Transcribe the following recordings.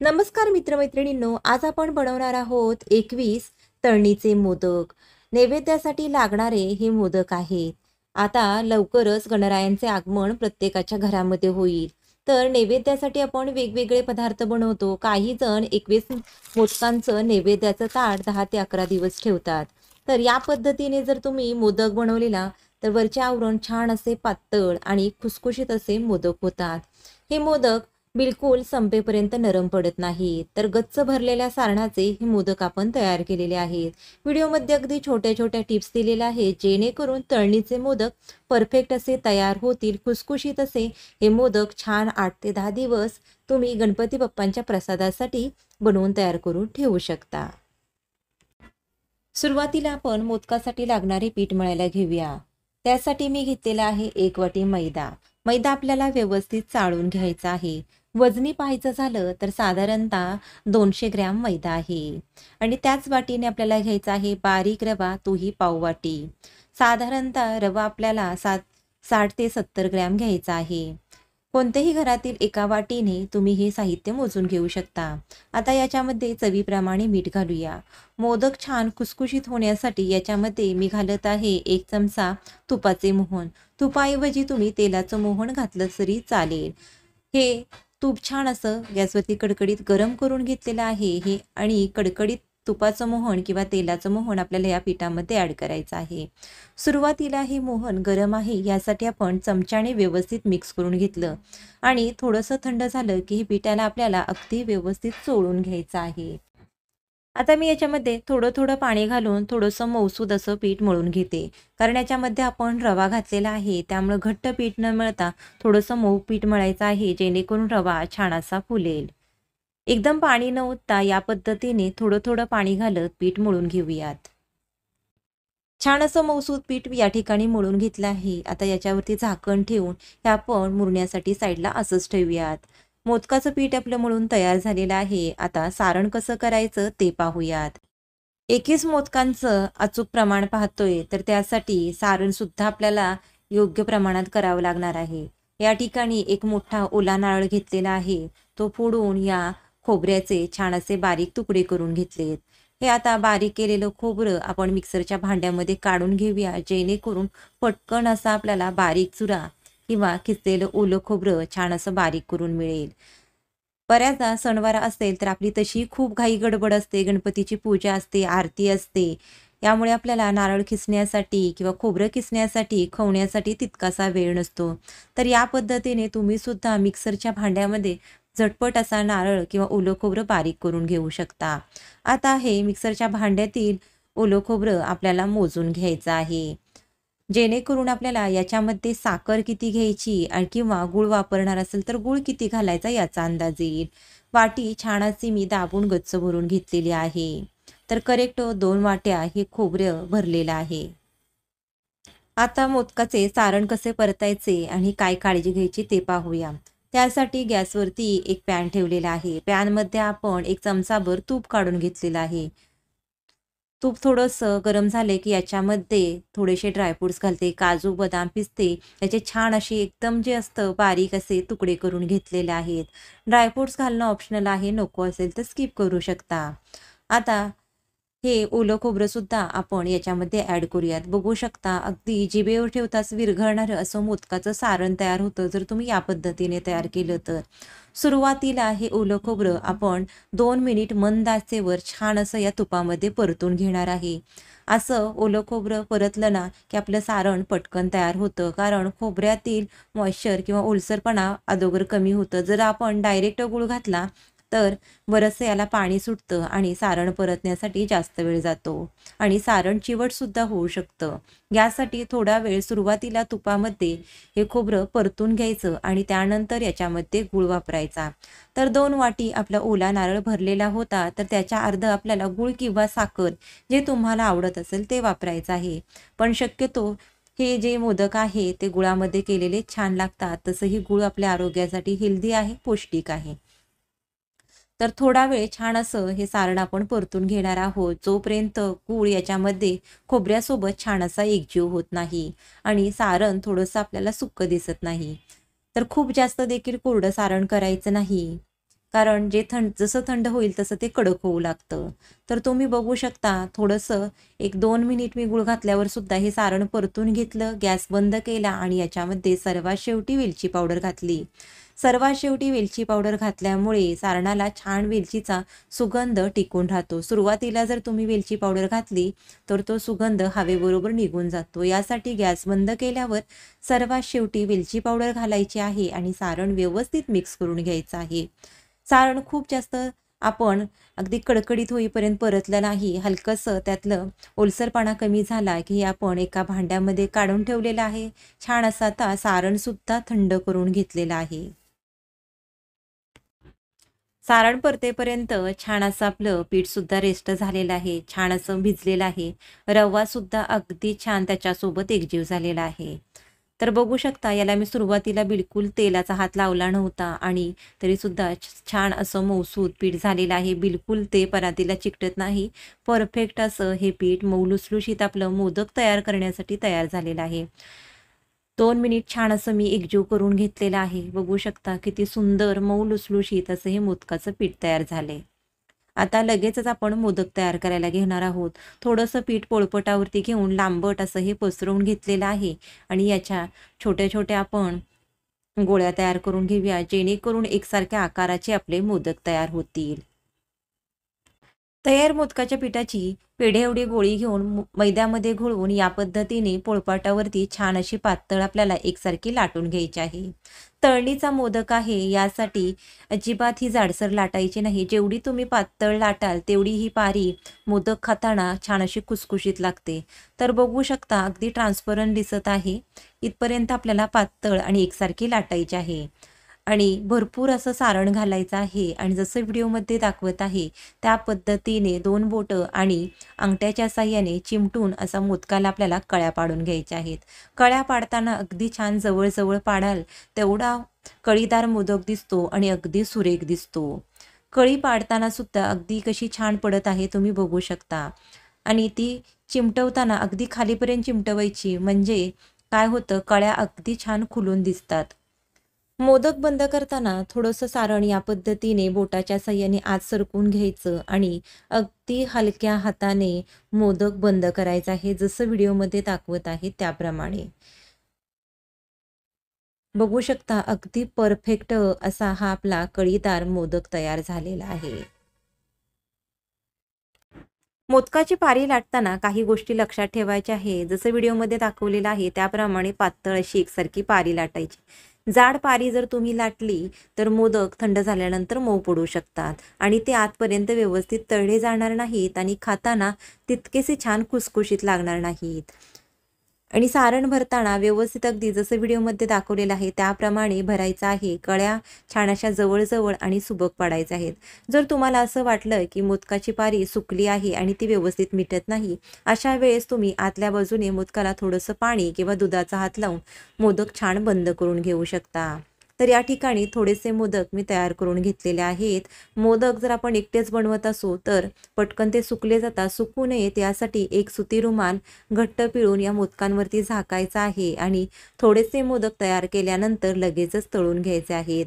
नमस्कार मित्रमैत्रिणींनो, आज आपण बनवणार आहोत 21 तळणीचे मोदक। नैवेद्यासाठी लागणारे हे मोदक आहेत। आता लवकरच गणरायांचे आगमन प्रत्येकाच्या घरामध्ये होईल, तर नैवेद्यासाठी आपण वेगवेगळे पदार्थ बनवतो। काही जण 21 मोदकांचं नैवेद्याचं ताट 10 ते 11 दिवस ठेवतात। तर या पद्धतीने जर तुम्ही मोदक बनवलेला तर वरचे आवरण छान असे पातळ आणि खुसखुशीत असे मोदक होतात। हे मोदक बिलकुल संपेपर्यंत नरम पडत नाही, तर गच्च भरलेल्या सारणाचे हे मोदक आपण तयार केलेले आहेत। व्हिडिओमध्ये अगदी छोट्या छोट्या टिप्स दिलेल्या आहेत, जेणेकरून तळणीचे मोदक परफेक्ट असे तयार होतील। खुसखुशीत असे हे मोदक छान 8 ते 10 दिवस तुम्ही गणपती बाप्पांच्या प्रसादासाठी बनवून तयार करून ठेवू शकता। सुरुवातीला आपण मोदकासाठी लागणारे पीठ मळायला घेऊया। त्यासाठी मी घेतलेला आहे 1 वाटी मैदा। मैदा आपल्याला व्यवस्थित चाळून घ्यायचा आहे। वजनी पाहायचं झालं तर साधारणतः 200 ग्रॅम मैदा आहे आणि त्याच वाटीने आपल्याला घ्यायचा आहे बारीक रवा, तोही पाव वाटी। साधारणतः रवा आपल्याला 60 ते 70 ग्रॅम घ्यायचा आहे। कोणत्याही घरातील एका वाटीने तुम्ही हे साहित्य मोजून घेऊ शकता। आता याच्यामध्ये चवीप्रमाणे मीठ घालूया। मोदक छान खुसखुशीत होण्यासाठी याच्यामध्ये मी घालत आहे 1 चमचा तुपाचे मोहन। तुपाऐवजी तुम्ही तेलाचं मोहन घातलं तरी चालेल। हे तूप छान असं गॅसवरती कडकडीत गरम करून घेतलेलं आहे हे, आणि कडकडीत तुपाचं मोहन किंवा तेलाचं मोहन आपल्याला या पिठामध्ये ॲड करायचं आहे। सुरुवातीला हे मोहन गरम आहे यासाठी आपण चमच्याने व्यवस्थित मिक्स करून घेतलं आणि थोडंसं थंड झालं की हे पिठाला आपल्याला अगदी व्यवस्थित चोळून घ्यायचं आहे। आता मी याच्यामध्ये थोडं थोडं पाणी घालून थोडंसं मऊसूद असं पीठ मळून घेते, कारण याच्यामध्ये आपण रवा घातलेला आहे, त्यामुळे घट्ट पीठ न मळता थोडंसं मऊ पीठ मळायचं आहे, जेणेकरून रवा छान असा फुलेल। एकदम पाणी न ओतता या पद्धतीने थोडं थोडं पाणी घालत पीठ मळून घेऊयात। छान असं मऊसूत पीठ या ठिकाणी मळून घेतलं आहे। आता याच्यावरती झाकण ठेवून हे आपण मुरण्यासाठी साईडला असंच ठेवूयात। मोदकाचं पीठ आपलं मळून तयार झालेलं आहे। आता सारण कसं करायचं ते पाहूयात। 21 मोदकांचं अचूक प्रमाण पाहतोय, तर त्यासाठी सारण सुद्धा आपल्याला योग्य प्रमाणात करावं लागणार आहे। या ठिकाणी एक मोठा ओला नारळ घेतलेला आहे, तो फोडून या खोबऱ्याचे छान असे बारीक तुकडे करून घेतलेत। हे आता बारीक केलेलं खोबरं आपण मिक्सरच्या भांड्यामध्ये काढून घेऊया, जेणेकरून पटकन असा आपल्याला बारीक चुरा किंवा किसलेलं ओलं खोबरं छान असं बारीक करून मिळेल। बऱ्याचदा सणवार असेल तर आपली तशी खूप घाई गडबड असते, गणपतीची पूजा असते, आरती असते, यामुळे आपल्याला नारळ खिसण्यासाठी किंवा खोबरं खिसण्यासाठी, खवण्यासाठी तितकासा वेळ नसतो। तर या पद्धतीने तुम्ही सुद्धा मिक्सरच्या भांड्यामध्ये झटपट असा नारळ किंवा ओलं खोबरं बारीक करून घेऊ शकता। आता हे मिक्सरच्या भांड्यातील ओलं खोबरं आपल्याला मोजून घ्यायचं आहे, जेणेकरून आपल्याला याच्यामध्ये साखर किती घ्यायची आणि किंवा गूळ वापरणार असेल तर गूळ किती घालायचा याचा अंदाज येईल। वाटी छान अशी मी दाबून गच्च भरून घेतलेली आहे, तर करेक्ट 2 वाट्या हे खोबरं भरलेलं आहे। आता मोदकाचे सारण कसे परतायचे आणि काय काळजी घ्यायची ते पाहूया। त्यासाठी गॅसवरती एक पॅन ठेवलेला आहे। पॅनमध्ये आपण 1 चमचाभर तूप काढून घेतलेलं आहे। तूप थोडंसं गरम झाले की याच्यामध्ये थोडेसे ड्रायफ्रुट्स घालते, काजू, बदाम, पिस्ते याचे छान असे एकदम जे असतं बारीक असे तुकडे करून घेतलेले आहेत। ड्रायफ्रुट्स घालणं ऑप्शनल आहे, नको असेल तर स्किप करू शकता। आता हे ओलं खोबरंसुद्धा आपण याच्यामध्ये ॲड करूयात। बघू शकता अगदी जिभेवर ठेवताच विरघळणारं असं मोदकाचं सारण तयार होतं, जर तुम्ही या पद्धतीने तयार केलं तर। सुरुवातीला हे ओलं खोबरं आपण 2 मिनिट मंद आचेवर छान असं या तुपामध्ये परतून घेणार आहे। असं ओलं खोबरं परतलं ना की आपलं सारण पटकन तयार होतं, कारण खोबऱ्यातील मॉइश्चर किंवा ओलसरपणा अगोदर कमी होतं। जर आपण डायरेक्ट गूळ घातला तर बरंचसं याला पाणी सुटतं आणि सारण परतण्यासाठी जास्त वेळ जातो आणि सारण चिवटसुद्धा होऊ शकतं। यासाठी थोडा वेळ सुरुवातीला तुपामध्ये हे खोबरं परतून घ्यायचं आणि त्यानंतर याच्यामध्ये गूळ वापरायचा। तर 2 वाटी आपला ओला नारळ भरलेला होता, तर त्याच्या अर्धं आपल्याला गूळ किंवा साखर जे तुम्हाला आवडत असेल ते वापरायचं आहे। पण शक्यतो हे जे मोदक आहे ते गुळामध्ये केलेले छान लागतात, तसंही गूळ आपल्या आरोग्यासाठी हेल्दी आहे, पौष्टिक आहे। तर थोडा वेळ छान असं हे सारण आपण परतून घेणार आहोत, जोपर्यंत गूळ याच्यामध्ये खोबऱ्यासोबत छान असा एकजीव होत नाही आणि सारण थोडंसं आपल्याला सुक्कं दिसत नाही। तर खूप जास्त देखील कोरडं सारण करायचं नाही, कारण जसं थंड होईल तसं ते कडक होऊ लागतं. तर तुम्ही बघू शकता थोडंसं 1-2 मिनिट मी गूळ घातल्यावर सुद्धा हे सारण परतून घेतलं, गॅस बंद केला आणि याच्यामध्ये सर्वात शेवटी वेलची पावडर घातली. सर्वात शेवटी वेलची पावडर घातल्यामुळे सारणाला छान वेलचीचा सुगंध टिकून राहतो. सुरुवातीला जर तुम्ही वेलची पावडर घातली तर तो सुगंध हवेबरोबर निघून जातो. यासाठी गॅस बंद केल्यावर सर्वात शेवटी वेलची पावडर घालायची आहे आणि सारण व्यवस्थित मिक्स करून घ्यायचं आहे. सारण खूप जास्त आपण अगदी कडकडीत होईपर्यंत परतलं नाही. हलकंसं त्यातलं ओलसरपणा कमी झाला की आपण एका भांड्यामध्ये काढून ठेवलेलं आहे. छान असा आता सारणसुद्धा थंड करून घेतलेलं आहे. सारण परतेपर्यंत छान असं आपलं पीठसुद्धा रेस्ट झालेलं आहे. छान असं भिजलेलं आहे. रवासुद्धा अगदी छान त्याच्यासोबत एकजीव झालेला आहे. तर बघू शकता याला मी सुरुवातीला बिलकुल तेलाचा हात लावला नव्हता आणि तरीसुद्धा छान असं मऊसूत पीठ झालेलं आहे. बिलकुल ते परातीला चिकटत नाही. परफेक्ट असं हे पीठ मऊ लुसलुशीत आपलं मोदक तयार करण्यासाठी तयार झालेलं आहे. 2 मिनिट छान असं मी एकजीव करून घेतलेलं आहे. बघू शकता किती सुंदर मऊ लुसलुशीत असं हे मोदकाचं पीठ तयार झालंय. आता लगेचच आपण मोदक तयार करायला घेणार आहोत. थोडंसं पीठ पोळपटावरती घेऊन लांबट असं हे पसरवून घेतलेलं आहे आणि याच्या छोट्या-छोट्या आपण गोळ्या तयार करून घेऊया, जेणेकरून एकसारख्या आकाराचे आपले मोदक तयार होतील. तयार मोदकाच्या पिठाची पेढे एवढी गोळी घेऊन मैद्यामध्ये घोळवून या पद्धतीने पोळपाटावरती छान अशी पातळ आपल्याला एकसारखी लाटून घ्यायची आहे. तळणीचा मोदक आहे यासाठी अजिबात ही जाडसर लाटायची नाही. जेवढी तुम्ही पातळ लाटाल तेवढी ही पारी मोदक खाताना छान अशी खुसखुशीत लागते. तर बघू शकता अगदी ट्रान्सपरंट दिसत आहे. इथपर्यंत आपल्याला पातळ आणि एकसारखी लाटायची आहे. आणि भरपूर असं सारण घालायचं आहे आणि जसं व्हिडिओमध्ये दाखवत आहे त्या पद्धतीने 2 बोटं आणि अंगठ्याच्या साहाय्याने चिमटून असा मोदकाला आपल्याला कळ्या पाडून घ्यायच्या आहेत. कळ्या पाडताना अगदी छान जवळ पाडाल तेवढा कळीदार मोदक दिसतो आणि अगदी सुरेख दिसतो. कळी पाडताना सुद्धा अगदी कशी छान पडत आहे तुम्ही बघू शकता. आणि ती चिमटवताना अगदी खालीपर्यंत चिमटवायची म्हणजे काय होतं कळ्या अगदी छान खुलून दिसतात. मोदक बंद करताना थोडंसं सारण या पद्धतीने बोटाच्या साहाय्याने आत सरकवून घ्यायचं आणि अगदी हलक्या हाताने मोदक बंद करायचा आहे जसं व्हिडिओमध्ये दाखवत आहे त्याप्रमाणे. बघू शकता अगदी परफेक्ट असा हा आपला कळीदार मोदक तयार झालेला आहे. मोदकाची पारी लाटताना काही गोष्टी लक्षात ठेवायच्या आहे. जसं व्हिडिओमध्ये दाखवलेलं आहे त्याप्रमाणे पातळ अशी एकसारखी पारी लाटायची. जाड पारी जर तुम्ही लाटली तर मोदक थंड झाल्यानंतर मऊ पडू शकतात आणि ते आतपर्यंत व्यवस्थित तळले जाणार नाहीत आणि खाताना तितकेसे छान खुसखुशीत लागणार नाहीत. आणि सारण भरताना व्यवस्थित अगदी जसं व्हिडिओमध्ये दाखवलेलं आहे त्याप्रमाणे भरायचं आहे. कळ्या छान अशा जवळ आणि सुबक पाडायच्या आहेत. जर तुम्हाला असं वाटलं की मोदकाची पारी सुकली आहे आणि ती व्यवस्थित मिटत नाही, अशा वेळेस तुम्ही आतल्या बाजूने मोदकाला थोडंसं पाणी किंवा दुधाचा हात लावून मोदक छान बंद करून घेऊ शकता. तर या ठिकाणी थोडेसे मोदक मी तयार करून घेतलेले आहेत. मोदक जर आपण एकटेच बनवत असू तर पटकन ते सुकले जातात. सुकू नयेत यासाठी एक सुती रुमाल घट्ट पिळून या मोदकांवरती झाकायचा आहे आणि थोडेसे मोदक तयार केल्यानंतर लगेचच तळून घ्यायचे आहेत.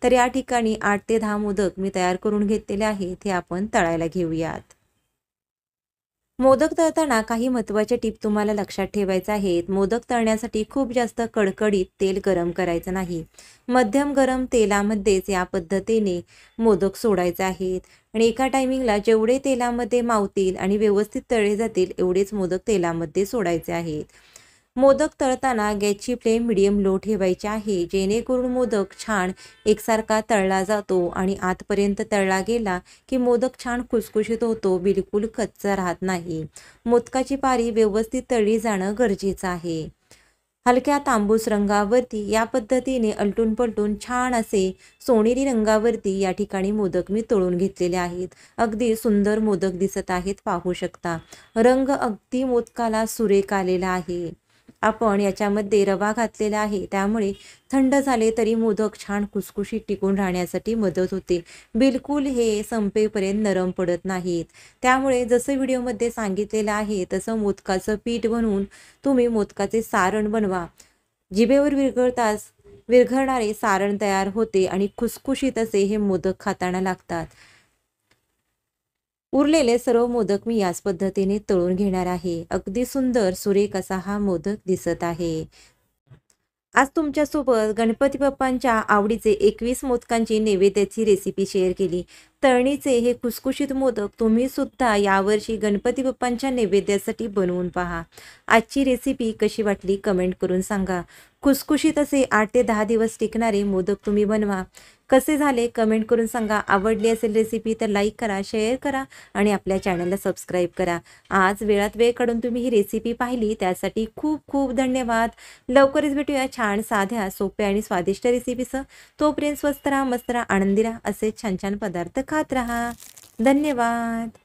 तर या ठिकाणी 8 ते 10 मोदक मी तयार करून घेतलेले आहेत. हे आपण तळायला घेऊयात. मोदक तळताना काही महत्त्वाचे टिप तुम्हाला लक्षात ठेवायचे आहेत. मोदक तळण्यासाठी खूप जास्त कडकडीत तेल गरम करायचं नाही. मध्यम गरम तेलामध्येच या पद्धतीने मोदक सोडायचे आहेत आणि एका टायमिंगला जेवढे तेलामध्ये मावतील आणि व्यवस्थित तळले जातील एवढेच मोदक तेलामध्ये सोडायचे आहेत. मोदक तळताना गॅसची फ्लेम मिडियम लो ठेवायची आहे जेणेकरून मोदक छान एकसारखा तळला जातो आणि आतपर्यंत तळला गेला की मोदक छान खुसखुशीत होतो, बिलकुल कच्चा राहत नाही. मोदकाची पारी व्यवस्थित तळली जाणं गरजेचं आहे. हलक्या तांबूस रंगावरती या पद्धतीने अलटून पलटून छान असे सोनेरी रंगावरती या ठिकाणी मोदक मी तळून घेतलेले आहेत. अगदी सुंदर मोदक दिसत आहेत, पाहू शकता. रंग अगदी मोदकाला सुरेख आलेला आहे. आपण याच्यामध्ये रवा घातलेला आहे त्यामुळे थंड झाले तरी मोदक छान खुसखुशीत टिकून राहण्यासाठी मदत होते. बिलकुल हे संपेपर्यंत नरम पडत नाहीत. त्यामुळे जसं व्हिडिओमध्ये सांगितलेलं आहे तसं मोदकाचं पीठ बनवून तुम्ही मोदकाचे सारण बनवा. जिभेवर विरघळणारे सारण तयार होते आणि खुसखुशीत असे हे मोदक खाताना लागतात. उरलेले सर्व मोदक मी याच पद्धतीने तळून घेणार आहे. अगदी सुंदर सुरेख असा हा मोदक दिसत आहे. आज तुमच्यासोबत गणपती बाप्पांच्या आवडीचे 21 मोदकांची नैवेद्याची रेसिपी शेअर केली. तळणीचे हे खुसखुशीत मोदक तुम्ही सुद्धा यावर्षी गणपती बाप्पांच्या नैवेद्यासाठी बनवून पहा. आजची रेसिपी कशी वाटली कमेंट करून सांगा. खुसखुशीत असे 8 ते 10 दिवस टिकणारे मोदक तुम्ही बनवा. कसे झाले कमेंट करून सांगा. आवडली असेल रेसिपी तर लाईक करा, शेअर करा आणि आपल्या चॅनलला सबस्क्राईब करा. आज वेळात वेळ काढून तुम्ही ही रेसिपी पाहिली त्यासाठी खूप खूप धन्यवाद. लवकरच भेटूया छान साध्या सोप्या आणि स्वादिष्ट रेसिपीसह. तोपर्यंत स्वस्त राहा, मस्त राहा, आनंदी राहा, असे छान छान पदार्थ खात राहा. धन्यवाद.